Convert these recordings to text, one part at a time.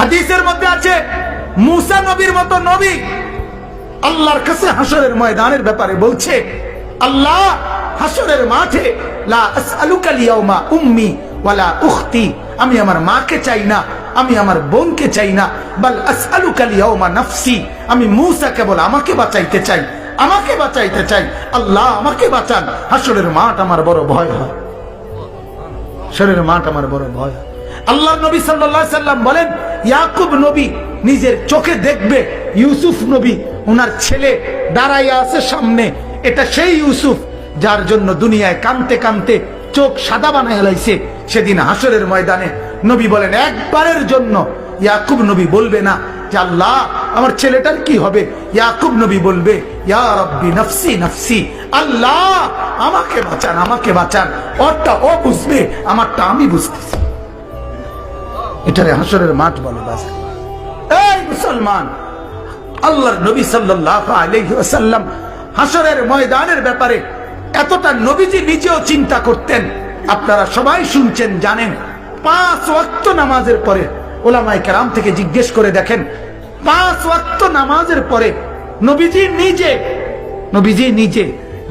হাদিসের মধ্যে আছে মুসা নবীর মতো নবী আল্লাহর কাছে হাসরের ময়দানের ব্যাপারে বলছে, আল্লাহ হাসরের মাঠে লা আসআলুকা লিয়াউমা উম্মি ওয়ালা উখতি, আমি আমার মাকে চাই না, আমি আমার বোনকে চাই না, বাল আসআলুকা লিয়াউমা নাফসি, আমি মুসা কেবল আমাকে বাঁচাইতে চাই, আমাকে বাঁচাইতে চাই। আল্লাহ আমাকে বাঁচান, হাসরের মাঠ আমার বড় ভয় হয়, হাসরের মাঠ আমার বড় ভয় হয়। আল্লাহর নবী সাল্লাল্লাহু আলাইহি সাল্লাম বলেন, ইয়াকুব নবী নিজের চোখে দেখবে ইউসুফ নবী ওনার ছেলে দাঁড়াইয়া আছে সামনে, এটা সেই ইউসুফ যার জন্য দুনিয়ায় কানতে কানতে চোখ সাদা বানায় লাইছে। সেদিন হাসরের ময়দানে নবী বলেন, একবারের জন্য ইয়াকুব নবী বলবে না যে আল্লাহ আমার ছেলেটার কি হবে, ইয়াকুব নবী বলবে, ইয়া রাব্বি নাফসি নাফসি, আল্লাহ আমাকে বাঁচান, আমাকে বাঁচান। ওরটা ও বুঝবে, আমারটা আমি বুঝতেছি। এটারে হাসরের মাঠ বলে। বাজার এই মুসলমান, আল্লাহর নবী সাল্লাল্লাহু আলাইহি ওয়াসাল্লাম হাসরের ময়দানের ব্যাপারে এতটা নবীজি নিজেও চিন্তা করতেন। আপনারা সবাই শুনছেন, জানেন, 5 ওয়াক্ত নামাজের পরে ওলামায়ে কেরাম থেকে জিজ্ঞেস করে দেখেন, 5 ওয়াক্ত নামাজের পরে নবীজি নিজে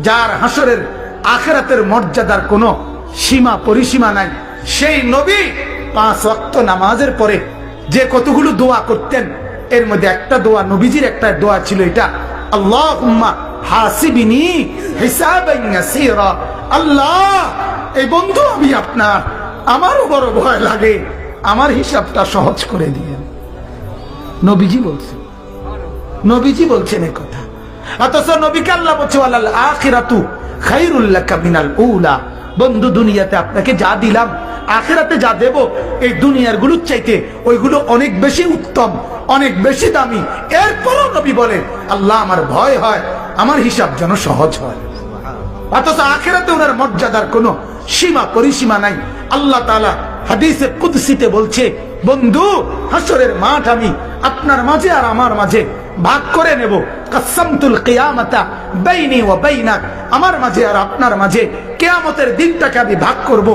যার হাসরের আখিরাতের মর্যাদার কোনো সীমা পরিসীমা নাই, সেই নবী 5 ওয়াক্ত নামাজের পরে যে কতগুলো দোয়া করতেন, এর মধ্যে একটা দোয়া, নবীজির একটা দোয়া ছিল এটা, আল্লাহুম্মা হাসিবিনি হিসাবান ইয়াসীরা, আল্লাহ এই বন্ধু আমি আপনার, আমারও বড় ভয় লাগে, আমার হিসাবটা সহজ করে দিয়েন। নবীজি বলছেন এই কথা। অথচ নবীকে আল্লাহ বলছে, ওয়ালাল আখিরাতু খায়রুল লাকা মিনাল উলা, বন্ধু দুনিয়াতে আপনাকে যা দিলাম, আখিরাতে যা দেব, এই দুনিয়ার গুলোর চাইতে ওইগুলো অনেক বেশি উত্তম, অনেক বেশি দামি। এরপরও নবী বলেন, আল্লাহ আমার ভয় হয় আমার হিসাব যেন সহজ হয়। অথচ আখিরাতে ওনার মর্যাদার কোনো সীমা পরিসীমা নাই। আল্লাহ তাআলা হাদিসে কুদসিতে বলছে, বন্ধু হাসরের মাঠ আমি আপনার মাঝে আর আমার মাঝে ভাগ করে নেব, কাসামতুল কিয়ামাতা বাইনি ওয়া বাইনাক, আমার মাঝে আর আপনার মাঝে কিয়ামতের দিনটাকে আমি ভাগ করব।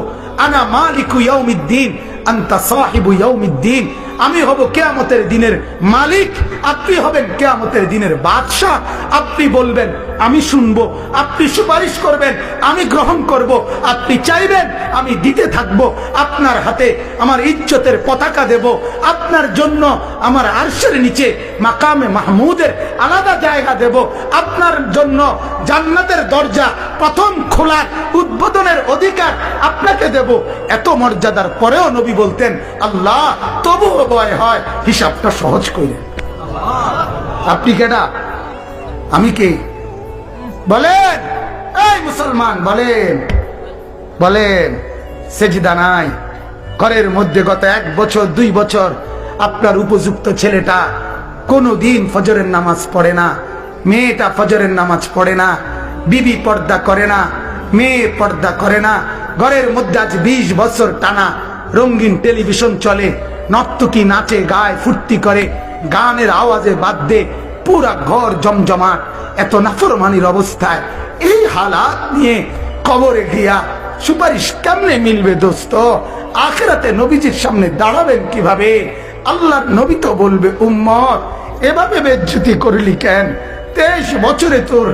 আনা মালিকু ইয়াউমিদ্দিন আনতা সাহিবু ইয়াউমিদ্দিন, আমি হব কিয়ামতের দিনের মালিক, আপনি হবেন কিয়ামতের দিনের বাদশা। আপনি বলবেন আমি শুনবো, আপনি সুপারিশ করবেন আমি গ্রহণ করব, আপনি চাইবেন আমি দিতে থাকবো। আপনার হাতে আমার ইজ্জতের পতাকা দেব, আপনার জন্য আমার আরশের নিচে মাকামে মাহমুদের আলাদা জায়গা দেব, আপনার জন্য জান্নাতের দরজা প্রথম খোলার উদ্বোধনের অধিকার আপনাকে দেব। এত মর্যাদার পরেও নবী বলতেন, আল্লাহ তবুও ভয় হয়, হিসাবটা সহজ করে। আপনি কেডা, আমি কে? বলেন এই মুসলমান, বলেন সেজদা নাই ঘরের মধ্যে গত 1 বছর 2 বছর আপনার উপযুক্ত ছেলেটা কোনদিন ফজরের নামাজ পড়ে না, মেয়েটা ফজরের নামাজ পড়ে না, বিবি পর্দা করে না, মেয়ে পর্দা করে না, ঘরের মধ্যে আজ 20 বছর টানা রঙিন টেলিভিশন চলে, নর্তকী নাচে গায় ফুর্তি করে, গানের আওয়াজে বাদ্যে পুরা ঘর জমজমাট, এত নাফরমানির অবস্থায় এই হালাত নিয়ে কবরে গিয়া সুপারিশ কেমনে মিলবে দোস্ত? আখিরাতে নবীজির সামনে দাঁড়াবেন কিভাবে? আল্লাহর নবী তো বলবে, উম্মত এভাবে বেজ্জতি করলি কেন? 23 বছরে তোর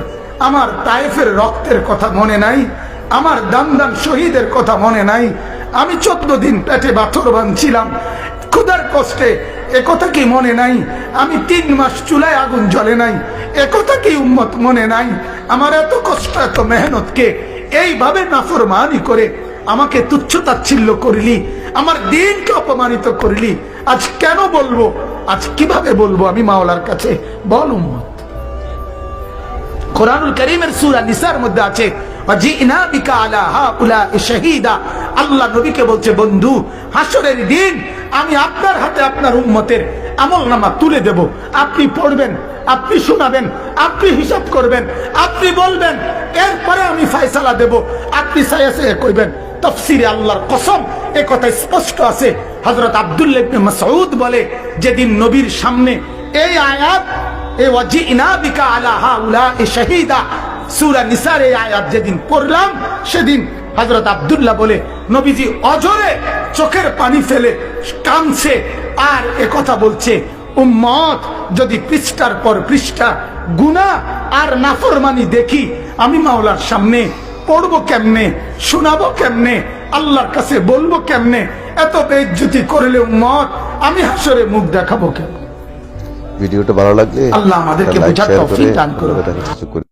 আমার তায়েফের রক্তের কথা মনে নাই? আমার দান শহীদের কথা মনে নাই? আমি 14 দিন পেটে পাথর বাঁধছিলাম ক্ষুধার কষ্টে, একথা কি মনে নাই? আমি 3 মাস চুলায় আগুন জ্বলে নাই, একথা কি উম্মত মনে নাই? আমার এত কষ্ট এত মেহনতকে এইভাবে নাফরমানি করে আমাকে তুচ্ছ তাচ্ছিল্য করলি, আমার দিনকে অপমানিত করলি, আজ কেন বলবো? আজ কিভাবে বলবো আমি মাওলার কাছে? বল উম্মত। কোরআনুল কারীমের সূরা নিসার মধ্যে আছে, ওয়াজিনা বিকা আলা হাউলা'i শাহীদা, আল্লাহ নবীকে বলছে, বন্ধু হাসরের দিন আমি আপনার হাতে আপনার উম্মতের আমলনামা তুলে দেব, আপনি পড়বেন, আপনি শোনাবেন, আপনি হিসাব করবেন, আপনি বলবেন, এরপরে আমি ফয়সালা দেব। আপনি সায়াসে কইবেন, তাফসীরে আল্লাহর কসম এই কথা স্পষ্ট আছে। হযরত আব্দুল্লাহ ইবনে মাসউদ বলে, যেদিন নবীর সামনে এই আয়াত, এই ওয়াজিনা বিকা আলা হাউলা'i শাহীদা সূরা নিসার এই আয়াত যেদিন পড়লাম, সেদিন হযরত আব্দুল্লাহ বলে, নবীজি অজরে চোখের পানি ফেলে কাঁদছে, আর এ কথা বলছে, উম্মত যদি পৃষ্ঠার পর পৃষ্ঠা গুনাহ আর নাফরমানি দেখি, আমি মাওলার সামনে পড়বো কেমনে, শোনাবো কেমনে, আল্লাহর কাছে বলবো কেমনে? এত বেইজ্জতি করলে উম্মত আমি হাসরে মুখ দেখাবো কেমন? ভিডিওটা ভালো লাগলে আল্লাহ আমাদেরকে বোঝার তৌফিক দান করুন।